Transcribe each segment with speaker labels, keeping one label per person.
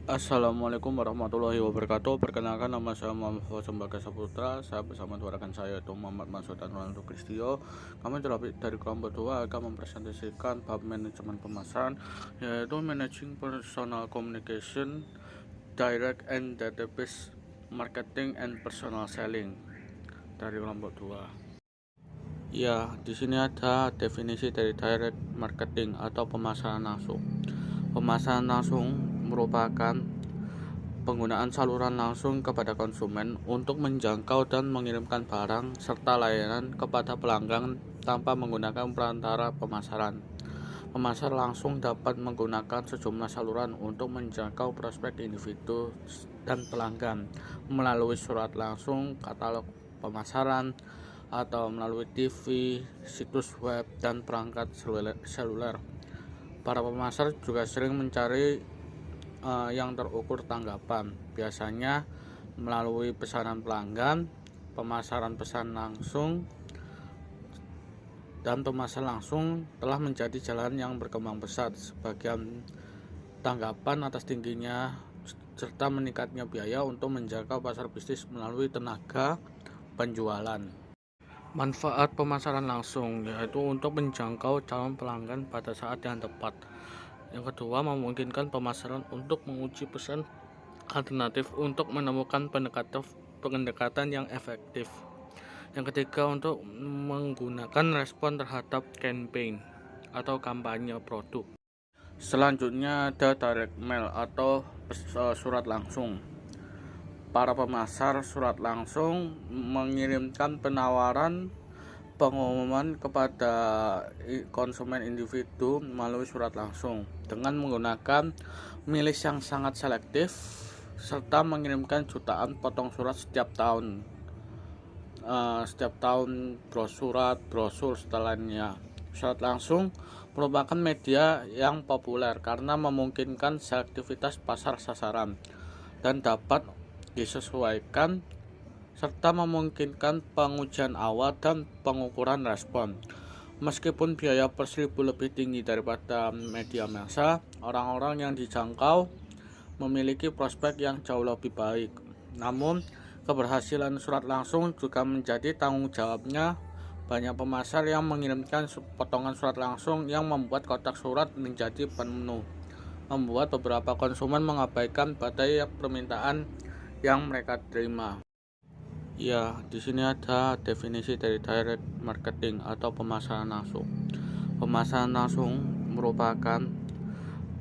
Speaker 1: Assalamualaikum warahmatullahi wabarakatuh. Perkenalkan, nama saya Muhammad Fauzan Bagas Saputra. Saya bersama dua rekan saya, yaitu Muhammad Mansur dan Ronaldo Kristio. Kami dari kelompok 2 akan mempresentasikan bab manajemen pemasaran, yaitu managing personal communication, direct and database marketing and personal selling dari kelompok 2. Ya, di sini ada definisi dari direct marketing atau pemasaran langsung. Pemasaran langsung merupakan penggunaan saluran langsung kepada konsumen untuk menjangkau dan mengirimkan barang serta layanan kepada pelanggan tanpa menggunakan perantara pemasaran. Pemasar langsung dapat menggunakan sejumlah saluran untuk menjangkau prospek individu dan pelanggan melalui surat langsung, katalog pemasaran, atau melalui TV, situs web, dan perangkat seluler. Para pemasar juga sering mencari yang terukur tanggapan, biasanya melalui pesanan pelanggan, pemasaran pesan langsung, dan pemasaran langsung telah menjadi jalan yang berkembang pesat. Sebagian tanggapan atas tingginya serta meningkatnya biaya untuk menjaga pasar bisnis melalui tenaga penjualan. Manfaat pemasaran langsung yaitu untuk menjangkau calon pelanggan pada saat yang tepat. Yang kedua, memungkinkan pemasaran untuk menguji pesan alternatif untuk menemukan pendekatan yang efektif. Yang ketiga, untuk menggunakan respon terhadap campaign atau kampanye produk. Selanjutnya ada direct mail atau surat langsung. Para pemasar surat langsung mengirimkan penawaran pengumuman kepada konsumen individu melalui surat langsung dengan menggunakan milis yang sangat selektif serta mengirimkan jutaan potong surat setiap tahun brosur setelahnya. Surat langsung merupakan media yang populer karena memungkinkan selektivitas pasar sasaran dan dapat disesuaikan serta memungkinkan pengujian awal dan pengukuran respon. Meskipun biaya per 1000 lebih tinggi daripada media massa, orang-orang yang dijangkau memiliki prospek yang jauh lebih baik. Namun, keberhasilan surat langsung juga menjadi tanggung jawabnya banyak pemasar yang mengirimkan potongan surat langsung yang membuat kotak surat menjadi penuh, membuat beberapa konsumen mengabaikan badai permintaan yang mereka terima. Ya, di sini ada definisi dari direct marketing atau pemasaran langsung. Pemasaran langsung merupakan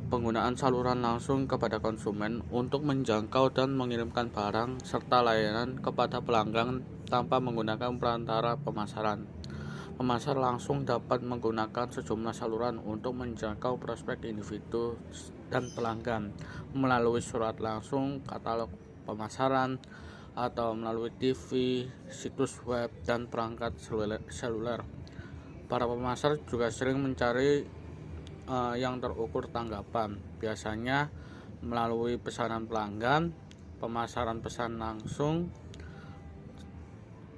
Speaker 1: penggunaan saluran langsung kepada konsumen untuk menjangkau dan mengirimkan barang serta layanan kepada pelanggan tanpa menggunakan perantara pemasaran. Pemasar langsung dapat menggunakan sejumlah saluran untuk menjangkau prospek individu dan pelanggan melalui surat langsung, katalog pemasaran, atau melalui TV, situs web, dan perangkat seluler. Para pemasar juga sering mencari yang terukur tanggapan, biasanya melalui pesanan pelanggan, pemasaran pesan langsung,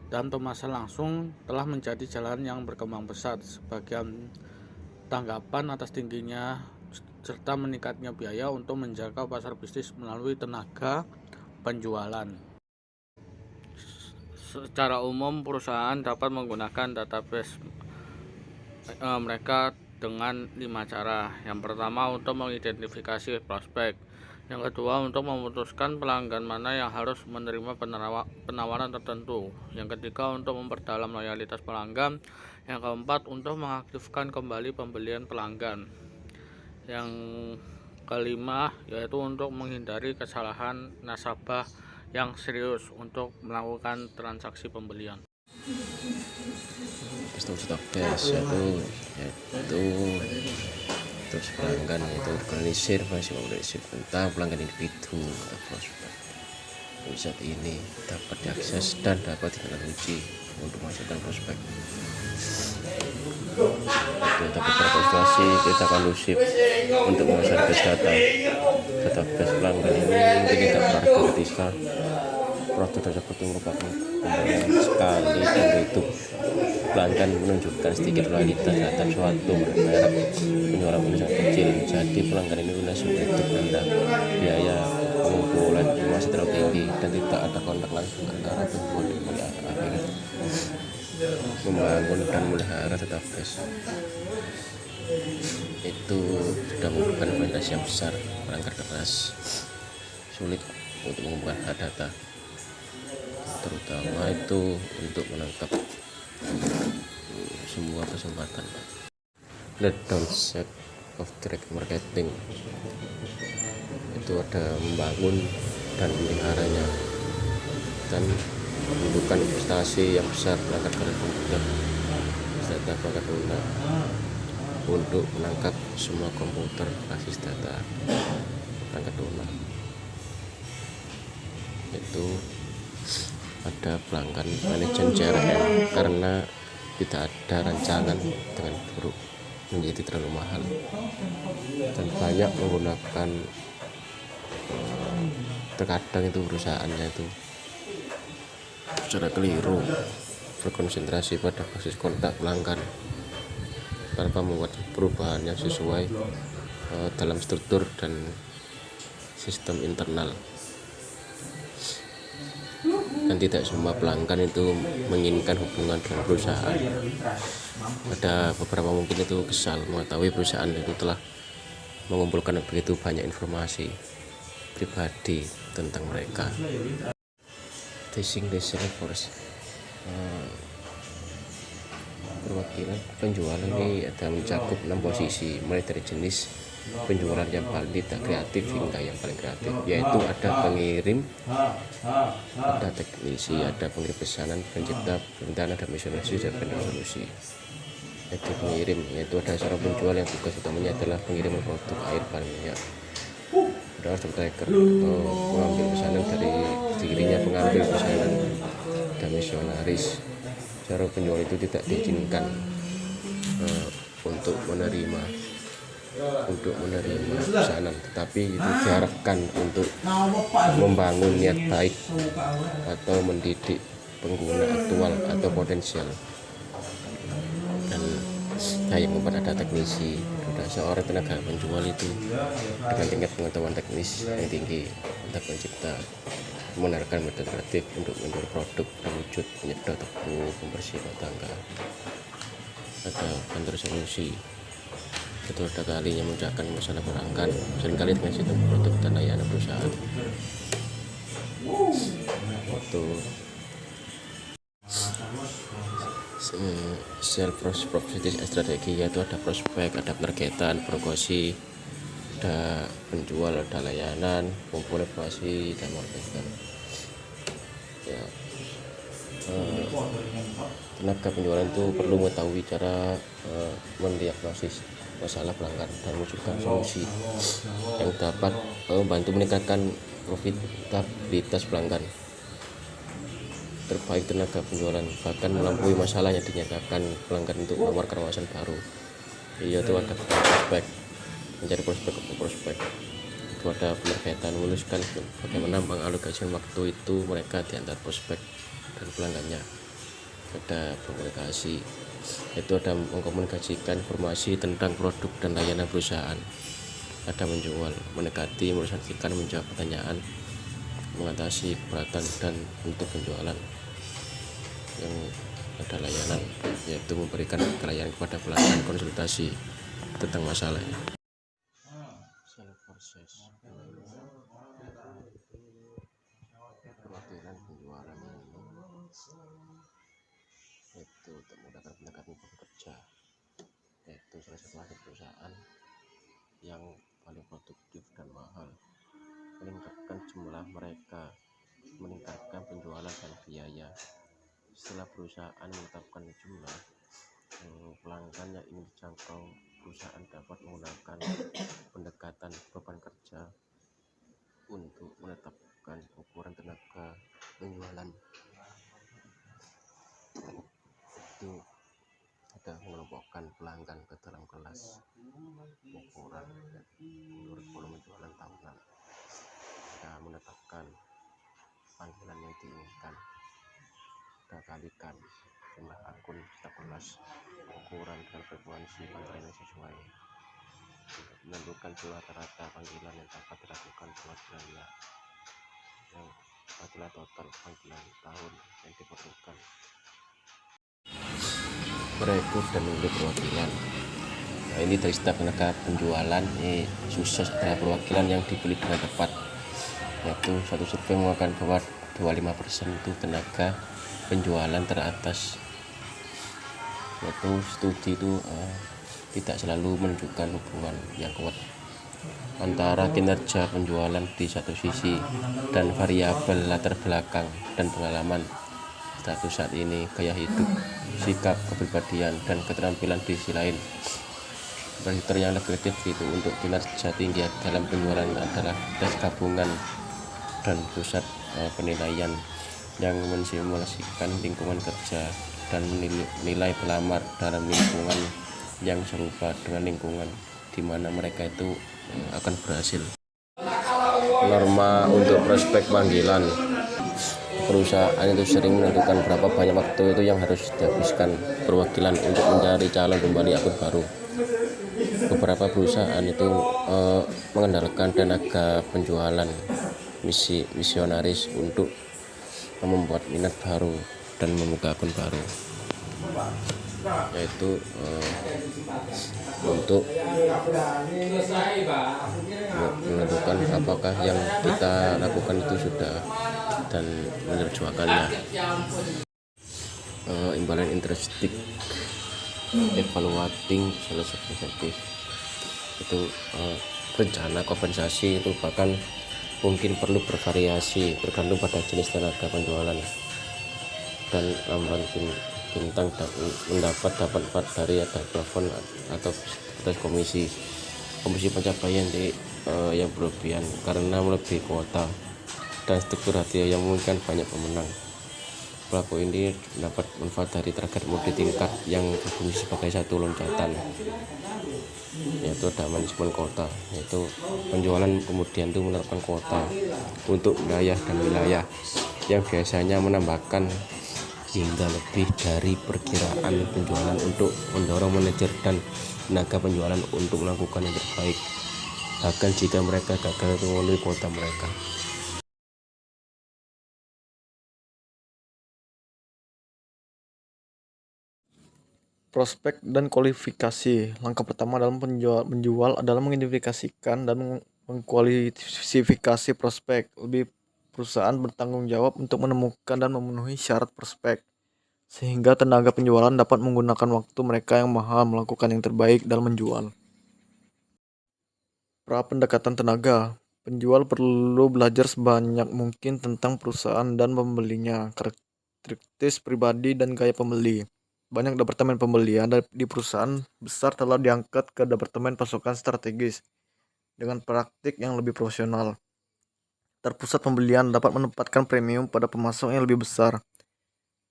Speaker 1: dan pemasaran langsung telah menjadi jalan yang berkembang pesat. Sebagian tanggapan atas tingginya serta meningkatnya biaya untuk menjaga pasar bisnis melalui tenaga penjualan. Secara umum, perusahaan dapat menggunakan database mereka dengan 5 cara. Yang pertama, untuk mengidentifikasi prospek. Yang kedua, untuk memutuskan pelanggan mana yang harus menerima penawaran tertentu. Yang ketiga, untuk memperdalam loyalitas pelanggan. Yang keempat, untuk mengaktifkan kembali pembelian pelanggan. Yang kelima, yaitu untuk menghindari kesalahan nasabah yang serius untuk melakukan transaksi pembelian.
Speaker 2: Stock test yaitu terus pelanggan itu organisir masih organisir tentang pelanggan individu atau prospek. Saat ini dapat diakses dan dapat ditindaklanjuti untuk menghasilkan prospek. Itu dapat berkonsultasi kita kondusif untuk memasarkan database pelanggan ini mungkin tidak berharga ketika produk tersebut merupakan pembelian sekali dan itu pelanggan menunjukkan sedikit loyalitas terhadap suatu merek penjualan sangat kecil, jadi pelanggan ini lunas untuk rendah biaya terlalu tinggi dan tidak ada kontak langsung antara penjual dan pembeli akhir. Membangun dan melihara database itu sudah membutuhkan kualitas yang besar, perangkat keras, sulit untuk mengumpulkan data, terutama itu untuk menangkap semua kesempatan. The downside of direct marketing itu ada membangun dan memeliharanya dan membutuhkan investasi yang besar, perangkat keras komputer, data perangkat lunak untuk menangkap semua komputer basis data perangkat lunak. Itu ada pelanggan manajemen CRM karena tidak ada rancangan dengan buruk menjadi terlalu mahal dan banyak menggunakan, terkadang itu perusahaannya itu secara keliru berkonsentrasi pada basis kontak pelanggan tanpa membuat perubahan yang sesuai dalam struktur dan sistem internal, dan tidak semua pelanggan itu menginginkan hubungan dengan perusahaan. Ada beberapa mungkin itu kesal mengetahui perusahaan itu telah mengumpulkan begitu banyak informasi pribadi tentang mereka. Teaching the sellers, perwakilan penjual ini ada mencakup 6 posisi, mulai dari jenis penjualan yang paling tidak kreatif hingga yang paling kreatif, yaitu ada pengirim, ada teknisi, ada pengirim pesanan, pencipta, pemerintahan, ada misionaris, dan vendor solusi. Yaitu pengirim, yaitu ada seorang penjual yang tugas utamanya adalah pengiriman produk air paling minyak. Ada order taker atau pengambil pesanan dari dirinya, pengambil pesanan, dan misionaris. Seorang penjual itu tidak diizinkan untuk menerima pesanan, tetapi itu diharapkan untuk membangun niat baik atau mendidik pengguna aktual atau potensial. Dan yang keempat ada teknisi. Ada seorang tenaga penjual itu dengan tingkat pengetahuan teknis yang tinggi, ada pencipta, mengenalkan metode kreatif untuk menjual produk terwujud, menyedot tebu, pembersih rumah tangga. Ada vendor solusi, itu ada kalinya memecahkan masalah pelanggan, seringkali dengan sistem produk dan layanan perusahaan. Itu sales prospecting strategi, yaitu ada prospek, ada targetan, promosi, ada penjual, ada layanan, kumpul informasi, dan marketing. Ya, tenaga penjualan itu perlu mengetahui cara mendiagnosis masalah pelanggan dan mewujudkan solusi yang dapat membantu meningkatkan profitabilitas pelanggan. Terbaik tenaga penjualan bahkan melampaui masalah yang dinyatakan pelanggan untuk menawarkan wawasan baru. Itu ada prospek, mencari prospek. Itu ada penerbitan, menuliskan bagaimana mengalokasikan waktu itu mereka di antara prospek dan pelanggannya. Ada komunikasi, itu ada mengkomunikasikan informasi tentang produk dan layanan perusahaan. Ada menjual, mendekati, merealisasikan, menjawab pertanyaan, mengatasi keberatan dan untuk penjualan. Yang ada layanan, yaitu memberikan layanan kepada pelanggan, konsultasi tentang masalahnya. Perwakilan penjualan itu untuk memudahkan pendekatan bekerja, yaitu salah satu agen perusahaan yang paling produktif dan mahal, meningkatkan jumlah mereka, meningkatkan penjualan dan biaya. Setelah perusahaan menetapkan jumlah pelanggan yang ingin dijangkau, perusahaan dapat menggunakan pendekatan beban kerja untuk menetapkan ukuran tenaga penjualan. Itu ada mengelompokkan pelanggan ke dalam kelas ukuran menurut volume jualan tahunan. Ada menetapkan panggilan yang diinginkan, ada kalikan jumlah akun setiap kelas, ukuran dan frekuensi panggilan yang sesuai, menentukan rata-rata panggilan yang dapat dilakukan buat biaya. yang adalah total panggilan tahun yang diperlukan. Perekrut dan unit perwakilan. Nah, ini dari staf tenaga penjualan. Sukses adalah perwakilan yang dipilih dengan tepat, yaitu satu survei mengatakan bahwa 25% itu tenaga penjualan teratas, yaitu studi itu tidak selalu menunjukkan hubungan yang kuat antara kinerja penjualan di satu sisi dan variabel latar belakang dan pengalaman, status saat ini, gaya hidup, sikap, kepribadian, dan keterampilan di sisi lain. Parameter yang lebih efektif itu untuk kinerja tinggi dalam penjualan adalah tes gabungan dan pusat penilaian yang mensimulasikan lingkungan kerja dan nilai pelamar dalam lingkungan yang serupa dengan lingkungan di mana mereka itu akan berhasil. Norma untuk prospek panggilan. Perusahaan itu sering menentukan berapa banyak waktu itu yang harus dihabiskan perwakilan untuk mencari calon pembeli akun baru. Beberapa perusahaan itu mengandalkan tenaga penjualan misionaris untuk membuat minat baru dan membuka akun baru, yaitu untuk menentukan apakah yang kita lakukan itu sudah dan menerjemahkannya. Imbalan intrinsik, evaluating sales objective, itu rencana kompensasi itu bahkan mungkin perlu bervariasi tergantung pada jenis tenaga penjualan dan lambang bintang mendapat manfaat dari ada plafon atau atas komisi pencapaian yang berlebihan karena melebihi kuota dan struktur hadiah yang memungkinkan banyak pemenang. Pelaku ini mendapat manfaat dari target multi tingkat yang berfungsi sebagai satu loncatan, yaitu ada manajemen kota, yaitu penjualan kemudian itu menerapkan kuota untuk wilayah dan wilayah yang biasanya menambahkan hingga lebih dari perkiraan penjualan untuk mendorong manajer dan tenaga penjualan untuk melakukan yang terbaik, bahkan jika mereka gagal memenuhi kuota mereka.
Speaker 3: Prospek dan kualifikasi. Langkah pertama dalam menjual adalah mengidentifikasikan dan mengkualifikasi prospek. Lebih perusahaan bertanggung jawab untuk menemukan dan memenuhi syarat prospek, sehingga tenaga penjualan dapat menggunakan waktu mereka yang mahal melakukan yang terbaik dalam menjual. Pra pendekatan tenaga. Penjual perlu belajar sebanyak mungkin tentang perusahaan dan pembelinya, karakteristik pribadi dan gaya pembeli. Banyak departemen pembelian di perusahaan besar telah diangkat ke departemen pasokan strategis dengan praktik yang lebih profesional. Terpusat pembelian dapat menempatkan premium pada pemasok yang lebih besar,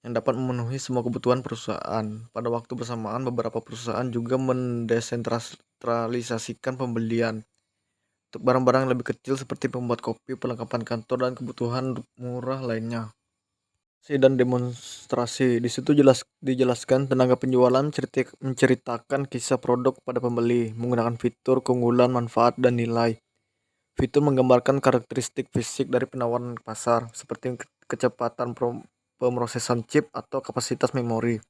Speaker 3: yang dapat memenuhi semua kebutuhan perusahaan. Pada waktu bersamaan, beberapa perusahaan juga mendesentralisasikan pembelian untuk barang-barang yang lebih kecil seperti pembuat kopi, perlengkapan kantor, dan kebutuhan murah lainnya. Dan demonstrasi. Di situ dijelaskan tenaga penjualan menceritakan kisah produk pada pembeli menggunakan fitur, keunggulan, manfaat, dan nilai. Fitur menggambarkan karakteristik fisik dari penawaran pasar seperti kecepatan pemrosesan chip atau kapasitas memori.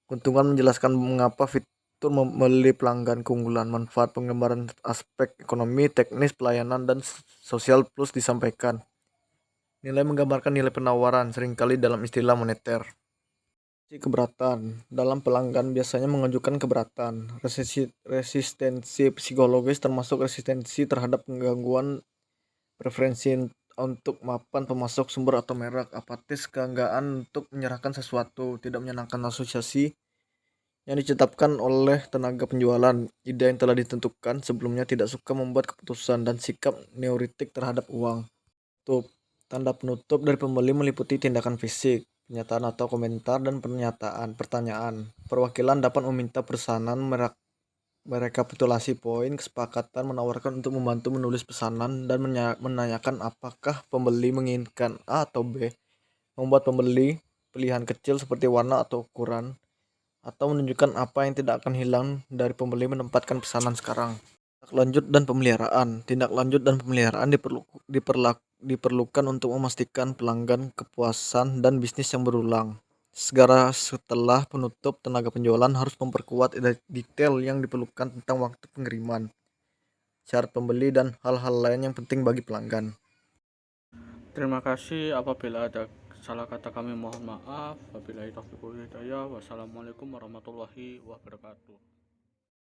Speaker 3: Keuntungan menjelaskan mengapa fitur membeli pelanggan. Keunggulan, manfaat, penggambaran aspek ekonomi, teknis, pelayanan, dan sosial plus disampaikan. Nilai menggambarkan nilai penawaran, seringkali dalam istilah moneter. Keberatan. Dalam pelanggan biasanya mengajukan keberatan. Resistensi psikologis termasuk resistensi terhadap gangguan preferensi untuk mapan pemasok sumber atau merek. Apatis, keenggaan untuk menyerahkan sesuatu, tidak menyenangkan asosiasi yang ditetapkan oleh tenaga penjualan. Ide yang telah ditentukan sebelumnya, tidak suka membuat keputusan, dan sikap neurotik terhadap uang. Tanda penutup dari pembeli meliputi tindakan fisik, pernyataan atau komentar, dan pertanyaan. Perwakilan dapat meminta pesanan, merekapitulasi poin kesepakatan, menawarkan untuk membantu menulis pesanan, dan menanyakan apakah pembeli menginginkan A atau B, membuat pembeli pilihan kecil seperti warna atau ukuran, atau menunjukkan apa yang tidak akan hilang dari pembeli menempatkan pesanan sekarang. Tindak lanjut dan pemeliharaan. Tindak lanjut dan pemeliharaan diperlukan untuk memastikan pelanggan kepuasan dan bisnis yang berulang. Segera setelah penutup, tenaga penjualan harus memperkuat detail yang diperlukan tentang waktu pengiriman, syarat pembeli, dan hal-hal lain yang penting bagi pelanggan.
Speaker 1: Terima kasih. Apabila ada salah kata kami mohon maaf. Wabillahi taufiq wal hidayah. Wassalamualaikum warahmatullahi wabarakatuh.